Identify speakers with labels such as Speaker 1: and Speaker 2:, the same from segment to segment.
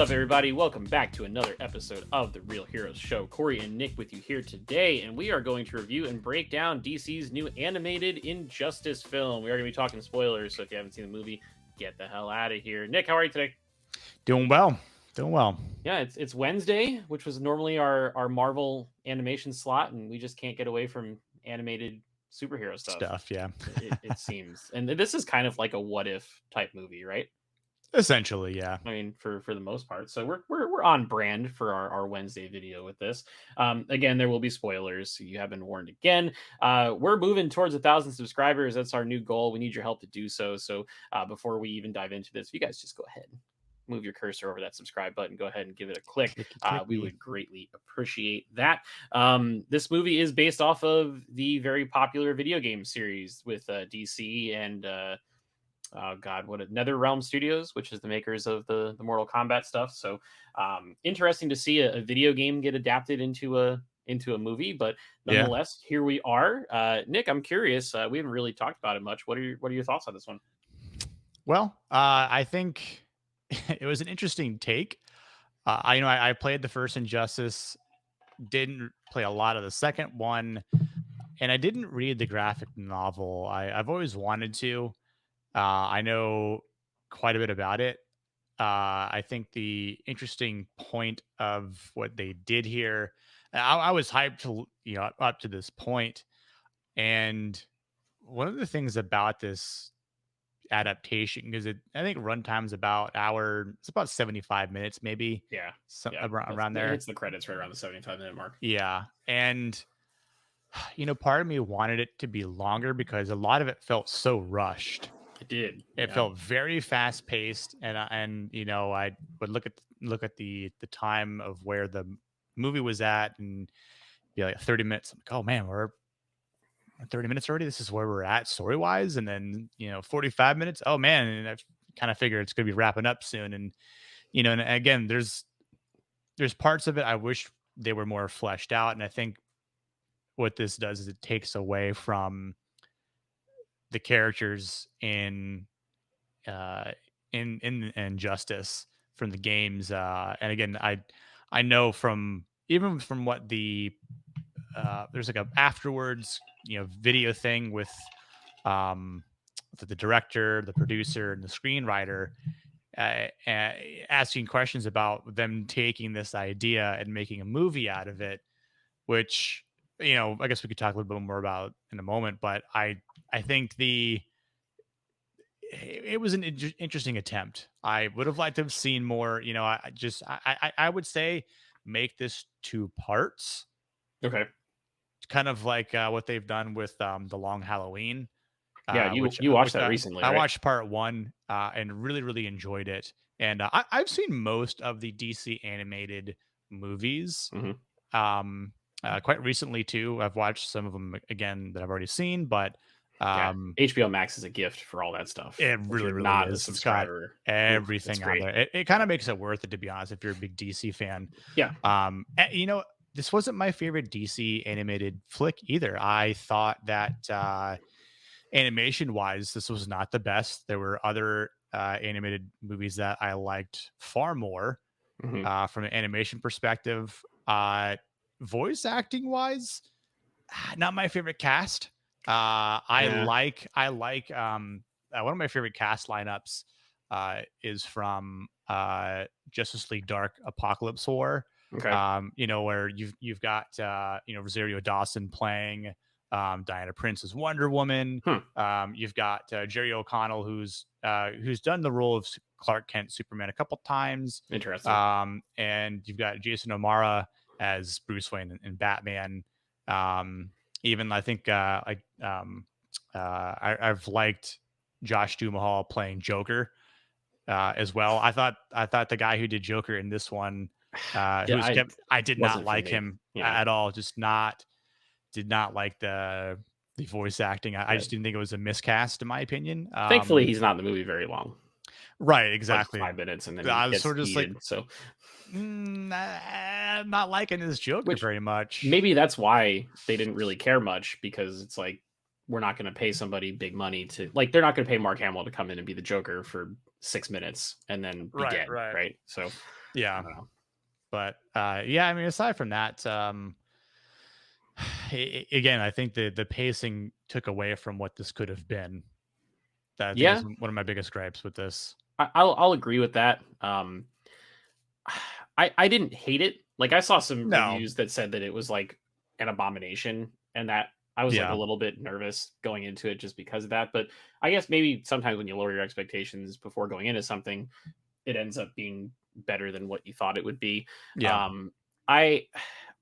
Speaker 1: up, everybody? Welcome back to another episode of The Real Heroes Show. Cory and Nick with you here today, and we are going to review and break down DC's new animated Injustice film. We are going to be talking spoilers, so if you haven't seen the movie, get the hell out of here. Nick, how are you today?
Speaker 2: Doing well. Doing well.
Speaker 1: Yeah, it's Wednesday, which was normally our Marvel animation slot, and we just can't get away from animated superhero stuff.
Speaker 2: Yeah.
Speaker 1: It seems. And this is kind of like a what if type movie, right?
Speaker 2: Essentially, yeah.
Speaker 1: I mean, for the most part. So we're on brand for our Wednesday video with this. Again, there will be spoilers. So you have been warned again. We're moving towards 1,000 subscribers. That's our new goal. We need your help to do so. So before we even dive into this, if you guys just go ahead and move your cursor over that subscribe button, go ahead and give it a click. We would greatly appreciate that. This movie is based off of the very popular video game series with DC and NetherRealm Studios, which is the makers of the Mortal Kombat stuff. So interesting to see a video game get adapted into a movie, but nonetheless, Here we are. Nick, I'm curious. We haven't really talked about it much. What are your thoughts on this one?
Speaker 2: Well, I think it was an interesting take. I played the first Injustice, didn't play a lot of the second one, and I didn't read the graphic novel. I've always wanted to. I know quite a bit about it. I think the interesting point of what they did here, I was hyped to up to this point, and one of the things about this adaptation, because I think runtime's about it's about 75 minutes, maybe.
Speaker 1: Yeah.
Speaker 2: Around there.
Speaker 1: It's the credits right around the 75-minute mark.
Speaker 2: Yeah, and part of me wanted it to be longer because a lot of it felt so rushed.
Speaker 1: It did.
Speaker 2: It felt very fast paced, and I would look at the time of where the movie was at and be like 30 minutes. I'm like, oh man, we're 30 minutes already. This is where we're at story wise, and then 45 minutes. Oh man, and I kind of figure it's going to be wrapping up soon. And and again, there's parts of it I wish they were more fleshed out, and I think what this does is it takes away from the characters in Injustice from the games. And again, I know from what there's like a afterwards video thing with the director, the producer, and the screenwriter asking questions about them taking this idea and making a movie out of it, which I guess we could talk a little bit more about in a moment, but I think it was an interesting attempt. I would have liked to have seen more. I would say make this 2 parts.
Speaker 1: Okay.
Speaker 2: Kind of like what they've done with the Long Halloween.
Speaker 1: Yeah, you watched that recently.
Speaker 2: I
Speaker 1: right?
Speaker 2: watched part 1 and really, really enjoyed it. And I've seen most of the DC animated movies.
Speaker 1: Mm-hmm.
Speaker 2: Quite recently too. I've watched some of them again that I've already seen, but
Speaker 1: HBO Max is a gift for all that stuff.
Speaker 2: It really
Speaker 1: not
Speaker 2: is.
Speaker 1: A subscriber.
Speaker 2: Everything on there. It kind of makes it worth it, to be honest, if you're a big DC fan.
Speaker 1: Yeah.
Speaker 2: This wasn't my favorite DC animated flick either. I thought that animation wise, this was not the best. There were other animated movies that I liked far more from an animation perspective. Voice acting wise, not my favorite cast. I like one of my favorite cast lineups is from Justice League Dark Apocalypse War.
Speaker 1: Okay.
Speaker 2: Where you've got Rosario Dawson playing Diana Prince as Wonder Woman. You've got Jerry O'Connell who's done the role of Clark Kent Superman a couple times.
Speaker 1: Interesting.
Speaker 2: And you've got Jason O'Mara as Bruce Wayne and Batman. Even I think I've liked Josh Duhamel playing Joker as well. I thought the guy who did Joker in this one, I did not like him at all. Did not like the voice acting. I just didn't think it was a miscast, in my opinion.
Speaker 1: Thankfully, he's not in the movie very long.
Speaker 2: Right, exactly.
Speaker 1: Like 5 minutes, and then
Speaker 2: I was sort of just
Speaker 1: heated, so
Speaker 2: not liking his Joker very much.
Speaker 1: Maybe that's why they didn't really care much, because it's like, we're not going to pay somebody big money to, like, they're not going to pay Mark Hamill to come in and be the Joker for 6 minutes and then be dead, right? So I
Speaker 2: Yeah.
Speaker 1: don't know.
Speaker 2: But yeah, I mean, aside from that, again, I think the pacing took away from what this could have been. That I think is
Speaker 1: Yeah,
Speaker 2: one of my biggest gripes with this.
Speaker 1: I'll agree with that. I didn't hate it. Like, I saw some
Speaker 2: No.
Speaker 1: reviews that said that it was like an abomination, and that I was like a
Speaker 2: Yeah.
Speaker 1: little bit nervous going into it just because of that. But I guess maybe sometimes when you lower your expectations before going into something, it ends up being better than what you thought it would be.
Speaker 2: Yeah.
Speaker 1: Um, I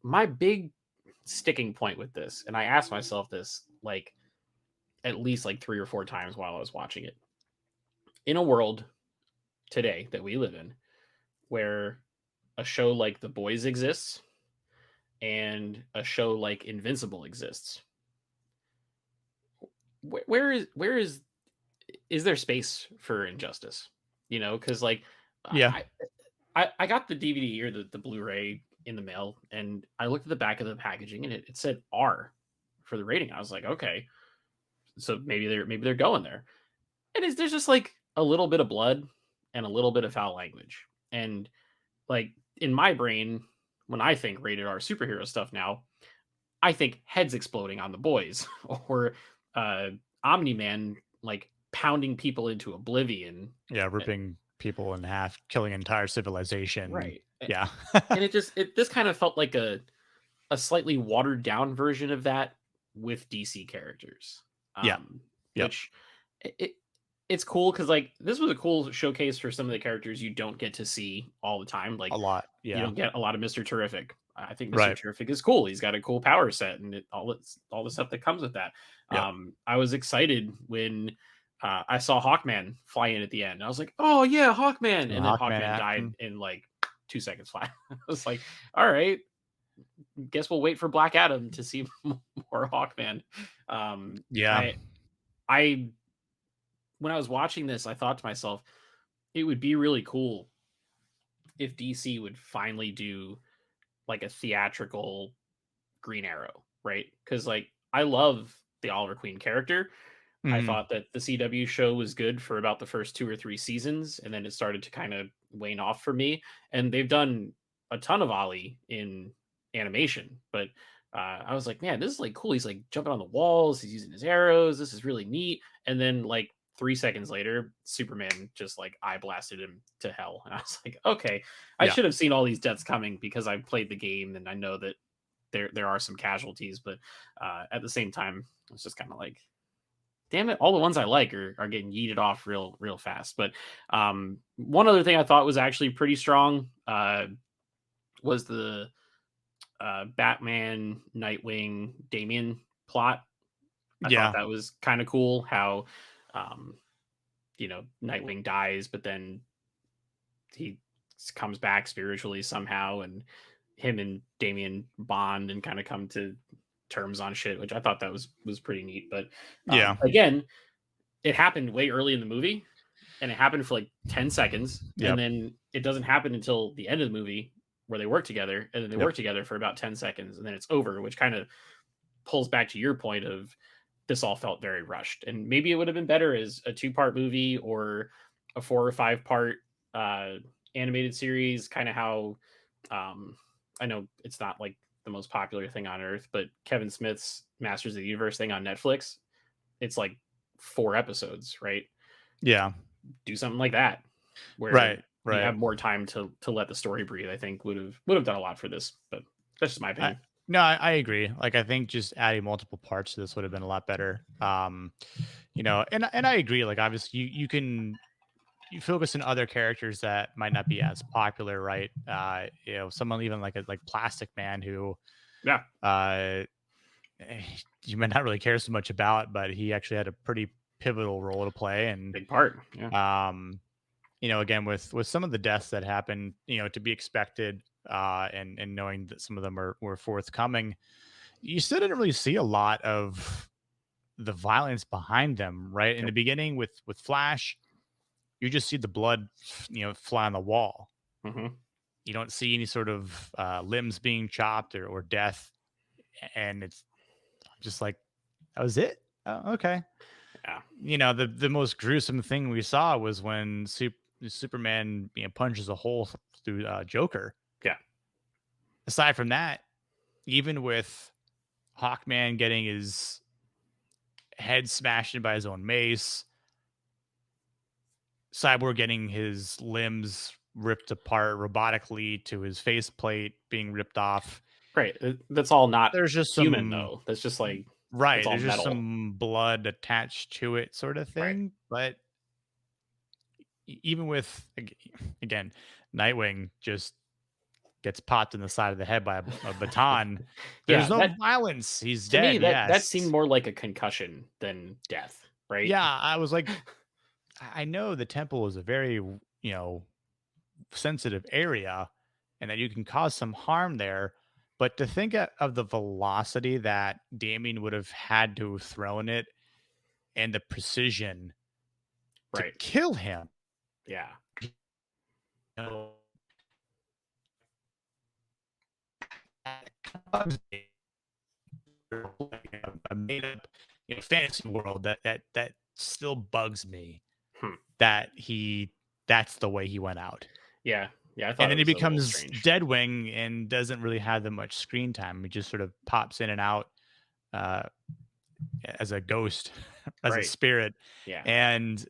Speaker 1: my big sticking point with this, and I asked myself this like at least like 3 or 4 times while I was watching it. In a world today that we live in, where a show like The Boys exists and a show like Invincible exists, where is there space for injustice? You know, because like
Speaker 2: Yeah.
Speaker 1: I, I got the DVD or the Blu-ray in the mail, and I looked at the back of the packaging, and it said R for the rating. I was like, okay, so maybe they're going there. And there's just like a little bit of blood and a little bit of foul language, and like in my brain, when I think rated R superhero stuff now, I think heads exploding on the boys or uh Omni Man like pounding people into oblivion.
Speaker 2: Yeah.
Speaker 1: Eh,
Speaker 2: Ripping people in half, killing entire civilization.
Speaker 1: right.
Speaker 2: Yeah.
Speaker 1: And this kind of felt like a slightly watered down version of that with DC characters.
Speaker 2: Yeah. Yep.
Speaker 1: Which it it's cool because like this was a cool showcase for some of the characters you don't get to see all the time.
Speaker 2: A
Speaker 1: Like
Speaker 2: lot.
Speaker 1: you
Speaker 2: Yeah.
Speaker 1: don't get a lot of Mr. Terrific. I think Mr.
Speaker 2: Right.
Speaker 1: Terrific is cool. He's got a cool power set and all the stuff that comes with that.
Speaker 2: Yep.
Speaker 1: I was excited when I saw Hawkman fly in at the end. I was like, "Oh yeah, Hawkman!"
Speaker 2: Some
Speaker 1: And then
Speaker 2: Hawkman
Speaker 1: Hawkman died
Speaker 2: action.
Speaker 1: in like 2 seconds flat. I was like, "All right, guess we'll wait for Black Adam to see more Hawkman." Um,
Speaker 2: Yeah.
Speaker 1: I I when I was watching this, I thought to myself, it would be really cool if DC would finally do like a theatrical Green Arrow, right? Because like I love the Oliver Queen character. I
Speaker 2: Mhm.
Speaker 1: thought that the CW show was good for about the first 2 or 3 seasons, and then it started to kind of wane off for me. And they've done a ton of Ollie in animation, but I was like, man, this is like cool. He's like jumping on the walls, he's using his arrows. This is really neat. And then like 3 seconds later, Superman just like eye blasted him to hell, and I was like, okay, I
Speaker 2: Yeah.
Speaker 1: should have seen all these deaths coming because I played the game and I know that there are some casualties, but at the same time, it's just kind of like, damn it, all the ones I like are getting yeeted off real fast. But one other thing I thought was actually pretty strong was the Batman, Nightwing, Damian plot. I thought
Speaker 2: Yeah.
Speaker 1: that was kind of cool. How um, Nightwing dies, but then he comes back spiritually somehow, and him and Damian bond and kind of come to terms on shit, which I thought that was pretty neat. But
Speaker 2: Yeah.
Speaker 1: again, it happened way early in the movie, and it happened for like 10 seconds, and
Speaker 2: Yep.
Speaker 1: then it doesn't happen until the end of the movie where they work together, and then they
Speaker 2: Yep.
Speaker 1: work together for about 10 seconds, and then it's over, which kind of pulls back to your point of this all felt very rushed, and maybe it would have been better as a 2-part movie or a 4 or 5 part uh, animated series, kind of how I know it's not like the most popular thing on earth, but Kevin Smith's Masters of the Universe thing on Netflix, it's like 4 episodes, right?
Speaker 2: Yeah.
Speaker 1: Do something like that where
Speaker 2: Right.
Speaker 1: you
Speaker 2: Right.
Speaker 1: have more time to let the story breathe. I think would have done a lot for this, but that's just my
Speaker 2: I
Speaker 1: opinion.
Speaker 2: no, I agree. Like I think just adding multiple parts to this would have been a lot better. And I agree. Like obviously you focus on other characters that might not be as popular, right? Someone even like Plastic Man who
Speaker 1: Yeah,
Speaker 2: uh you might not really care so much about, but he actually had a pretty pivotal role to play. And
Speaker 1: big part. Yeah,
Speaker 2: um, again with some of the deaths that happened, to be expected, and knowing that some of them were forthcoming, you still didn't really see a lot of the violence behind them, right? In the
Speaker 1: yep.
Speaker 2: beginning with Flash, you just see the blood, fly on the wall.
Speaker 1: Hmm.
Speaker 2: You don't see any sort of limbs being chopped or death, and it's just like that was it. Oh, okay.
Speaker 1: Yeah,
Speaker 2: The most gruesome thing we saw was when Superman punches a hole through Joker.
Speaker 1: Yeah.
Speaker 2: Aside from that, even with Hawkman getting his head smashed in by his own mace, Cyborg getting his limbs ripped apart robotically to his faceplate being ripped off.
Speaker 1: Right. That's all not
Speaker 2: There's just
Speaker 1: human
Speaker 2: some
Speaker 1: though. That's just like that's
Speaker 2: right.
Speaker 1: all
Speaker 2: There's just
Speaker 1: metal.
Speaker 2: some blood attached to it, sort of
Speaker 1: Right.
Speaker 2: thing. But even with again, Nightwing just gets popped in the side of the head by a baton. There's
Speaker 1: Yeah,
Speaker 2: no
Speaker 1: that
Speaker 2: violence. He's
Speaker 1: to me
Speaker 2: dead.
Speaker 1: that seemed
Speaker 2: Yes.
Speaker 1: more like a concussion than death, right?
Speaker 2: Yeah. I was like, I know the temple is a very, sensitive area and that you can cause some harm there. But to think of the velocity that Damien would have had to have thrown it and the precision to
Speaker 1: Right.
Speaker 2: kill him,
Speaker 1: Yeah.
Speaker 2: you know, that bugs me. Like a made up, fantasy world that still bugs me
Speaker 1: Hmm.
Speaker 2: that that's the way he went out.
Speaker 1: Yeah. Yeah, I
Speaker 2: And
Speaker 1: thought it
Speaker 2: then he
Speaker 1: was a little
Speaker 2: becomes
Speaker 1: strange.
Speaker 2: Deadwing and doesn't really have that much screen time. He just sort of pops in and out uh, as a ghost, as a
Speaker 1: Right.
Speaker 2: spirit,
Speaker 1: Yeah.
Speaker 2: and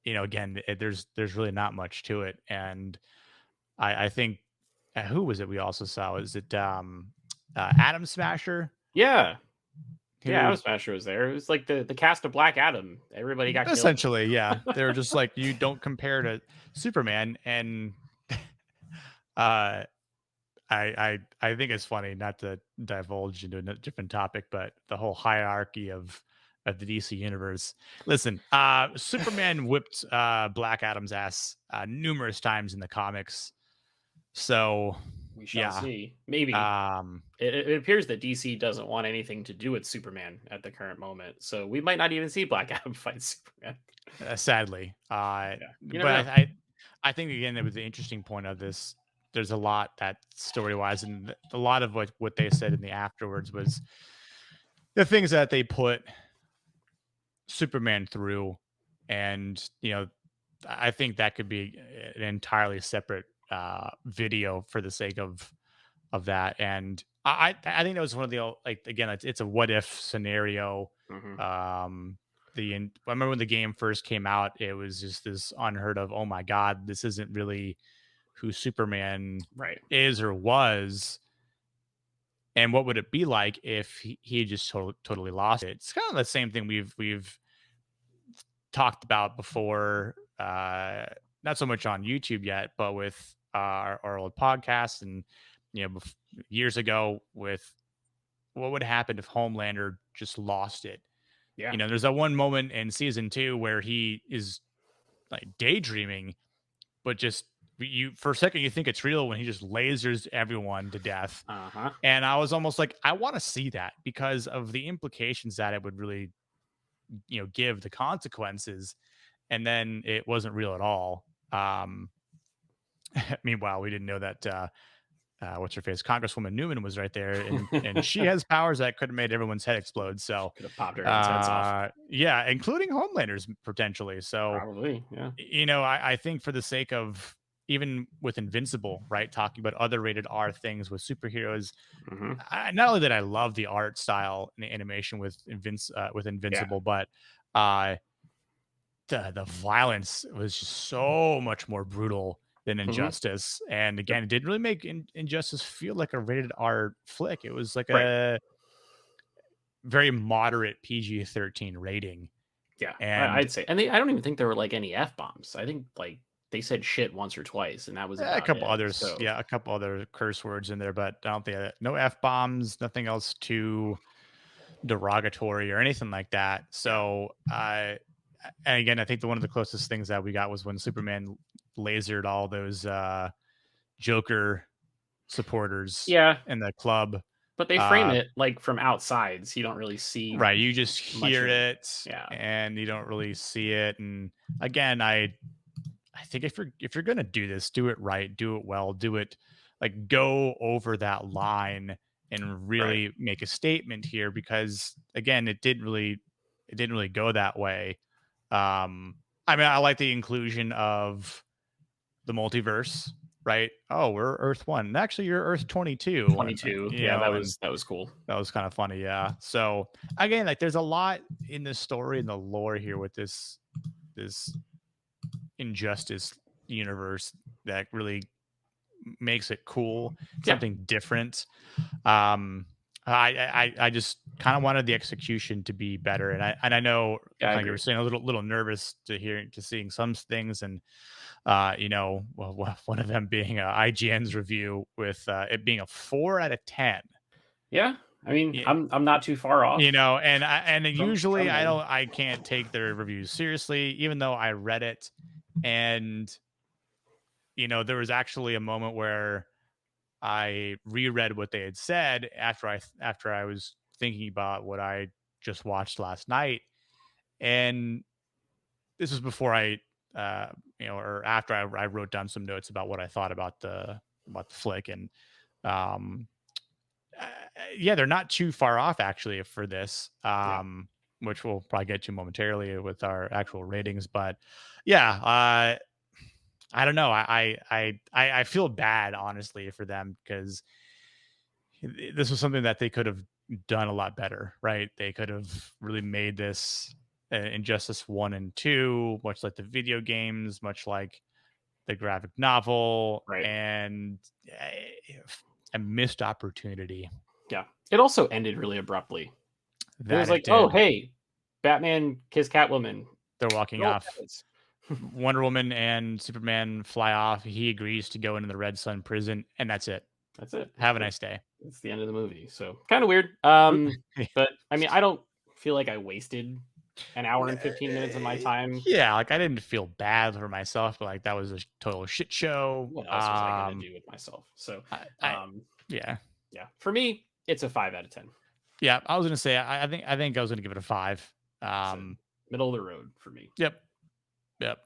Speaker 2: again, there's really not much to it. And I think who was it we also saw? Was it Atom Smasher
Speaker 1: Yeah. Yeah, Atom
Speaker 2: who
Speaker 1: Smasher was there. It was like the cast of Black Adam. Everybody got killed.
Speaker 2: essentially, yeah, they were just like you don't compare to Superman, and uh, I think it's funny not to divulge into a different topic, but the whole hierarchy of the DC universe. Listen, Superman whipped Black Adam's ass numerous times in the comics. So
Speaker 1: We shall
Speaker 2: yeah,
Speaker 1: see. Maybe.
Speaker 2: um,
Speaker 1: It appears that DC doesn't want anything to do with Superman at the current moment, so we might not even see Black Adam fight Superman.
Speaker 2: sadly,
Speaker 1: Yeah, you never
Speaker 2: but
Speaker 1: know.
Speaker 2: I think again it was the interesting point of this. There's a lot that story wise, and a lot of what they said in the afterwards was the things that they put Superman through, and I think that could be an entirely separate video for the sake of that. And I think that was one of the like again it's a what if scenario.
Speaker 1: Hmm.
Speaker 2: Um, I remember when the game first came out, it was just this unheard of. Oh my god, this isn't really who Superman
Speaker 1: Right.
Speaker 2: is or was. And what would it be like if he just totally lost it? It's kind of the same thing we've talked about before, not so much on YouTube yet, but with our old podcast and years ago with what would happen if Homelander just lost it.
Speaker 1: Yeah.
Speaker 2: There's that one moment in season 2 where he is like daydreaming, but just you for a second you think it's real when he just lasers everyone to death.
Speaker 1: Uh huh.
Speaker 2: And I was almost like, I want to see that because of the implications that it would really, give the consequences. And then it wasn't real at all. Meanwhile, we didn't know that what's her face, Congresswoman Newman was right there, and she has powers that could have made everyone's head explode. So,
Speaker 1: Could have popped everyone's heads off.
Speaker 2: yeah, including Homelanders potentially. So,
Speaker 1: Probably. Yeah.
Speaker 2: I think for the sake of even with Invincible, right, talking about other rated R things with superheroes,
Speaker 1: Hmm.
Speaker 2: not only that I love the art style and the animation with
Speaker 1: Yeah.
Speaker 2: Invincible, but uh, the violence was just so much more brutal than
Speaker 1: Hmm.
Speaker 2: Injustice. And
Speaker 1: Yep.
Speaker 2: again, it didn't really make Injustice feel like a rated R flick. It was like
Speaker 1: Right.
Speaker 2: a very moderate PG-13 rating.
Speaker 1: Yeah.
Speaker 2: And
Speaker 1: I'd say, and I don't even think there were like any f bombs. I think like they said shit once or twice, and that was
Speaker 2: a
Speaker 1: about
Speaker 2: couple
Speaker 1: it.
Speaker 2: others,
Speaker 1: So
Speaker 2: yeah, a couple other curse words in there, but I don't think no F bombs, nothing else too derogatory or anything like that.
Speaker 1: yeah.
Speaker 2: So, and again, I think one of the closest things that we got was when Superman lasered all those Joker supporters
Speaker 1: Yeah.
Speaker 2: in the club.
Speaker 1: But they frame
Speaker 2: Uh,
Speaker 1: it like from outside, so you don't really see
Speaker 2: right, you just
Speaker 1: much
Speaker 2: hear
Speaker 1: of.
Speaker 2: it
Speaker 1: Yeah.
Speaker 2: and you don't really see it. And again, I think if you're gonna do this, do it right, do it well, do it like go over that line and
Speaker 1: Right.
Speaker 2: really make a statement here because again, it didn't really go that way. I mean, I like the inclusion of the multiverse, right? Oh, we're Earth 1. Actually, you're Earth 22, and
Speaker 1: 22.
Speaker 2: you
Speaker 1: Yeah,
Speaker 2: know, and
Speaker 1: that was cool.
Speaker 2: that was kind of funny, yeah. So again, like there's a lot in this story and the lore here with this injustice universe that really makes it cool,
Speaker 1: Yeah,
Speaker 2: something different. Um, I just kind of wanted the execution to be better, and I know,
Speaker 1: yeah, I
Speaker 2: like you were
Speaker 1: agree.
Speaker 2: saying, a little nervous to seeing some things, and one of them being IGN's review with it being a 4 out of 10.
Speaker 1: Yeah, I mean,
Speaker 2: Yeah,
Speaker 1: I'm not too far
Speaker 2: you
Speaker 1: off
Speaker 2: know, and usually
Speaker 1: from them.
Speaker 2: I can't take their reviews seriously, even though I read it, and there was actually a moment where I reread what they had said after I was thinking about what I just watched last night, and this was before uh, or after I wrote down some notes about what I thought about the flick, and um, uh, yeah, they're not too far off actually for this,
Speaker 1: Yeah,
Speaker 2: which we'll probably get to momentarily with our actual ratings, but yeah, I don't know, I feel bad honestly for them because this was something that they could have done a lot better, right? They could have really made this Injustice 1 and 2, much like the video games, much like the graphic novel,
Speaker 1: right.
Speaker 2: and a missed opportunity.
Speaker 1: Yeah. It also ended really abruptly. It
Speaker 2: That
Speaker 1: was
Speaker 2: it
Speaker 1: like, "Oh,
Speaker 2: did.
Speaker 1: hey, Batman kiss Catwoman.
Speaker 2: They're walking
Speaker 1: Roll
Speaker 2: off.
Speaker 1: credits."
Speaker 2: Wonder Woman and Superman fly off. He agrees to go into the Red Sun prison, and that's it.
Speaker 1: That's it.
Speaker 2: Have a nice day.
Speaker 1: It's the end of the movie. So kind of weird. But I mean, I don't feel like I wasted an hour and 15 minutes of my time.
Speaker 2: Yeah, like I didn't feel bad for myself, but like that was a total shit show.
Speaker 1: What else was I gonna do with myself? So,
Speaker 2: I
Speaker 1: um,
Speaker 2: yeah,
Speaker 1: yeah, for me, it's a 5 out of 10.
Speaker 2: yeah. I was gonna say I think I was gonna give it a 5.
Speaker 1: So middle of the road for me.
Speaker 2: Yep, yep.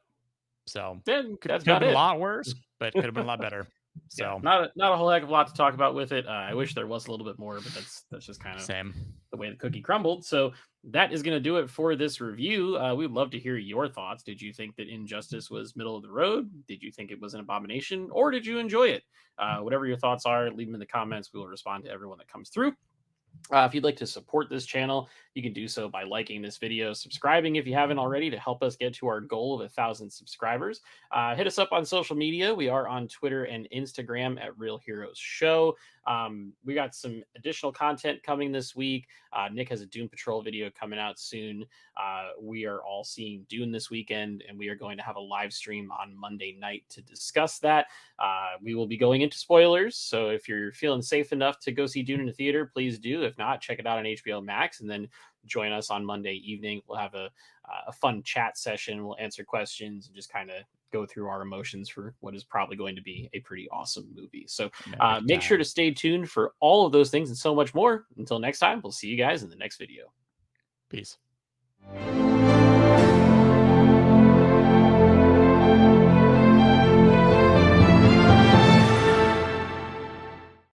Speaker 2: So
Speaker 1: Then that's
Speaker 2: could have
Speaker 1: about
Speaker 2: been a
Speaker 1: it.
Speaker 2: lot worse, but could have been a lot better.
Speaker 1: Yeah,
Speaker 2: So
Speaker 1: not a whole heck of a lot to talk about with it. I wish there was a little bit more, but that's just kind of
Speaker 2: same.
Speaker 1: the way the cookie crumbled. So that is going to do it for this review. We'd love to hear your thoughts. Did you think that Injustice was middle of the road? Did you think it was an abomination, or did you enjoy it? Whatever your thoughts are, leave them in the comments. We will respond to everyone that comes through. If you'd like to support this channel, you can do so by liking this video, subscribing if you haven't already to help us get to our goal of 1,000 subscribers. Hit us up on social media. We are on Twitter and Instagram at Real Heroes Show. We got some additional content coming this week. Nick has a Doom Patrol video coming out soon. We are all seeing Dune this weekend, and we are going to have a live stream on Monday night to discuss that. We will be going into spoilers, so if you're feeling safe enough to go see Dune in the theater, please do. If not, check it out on HBO Max, and then join us on Monday evening. We'll have a fun chat session. We'll answer questions and just kind of go through our emotions for what is probably going to be a pretty awesome movie. So
Speaker 2: Epic
Speaker 1: make sure
Speaker 2: time.
Speaker 1: to stay tuned for all of those things and so much more. Until next time, we'll see you guys in the next video.
Speaker 2: Peace.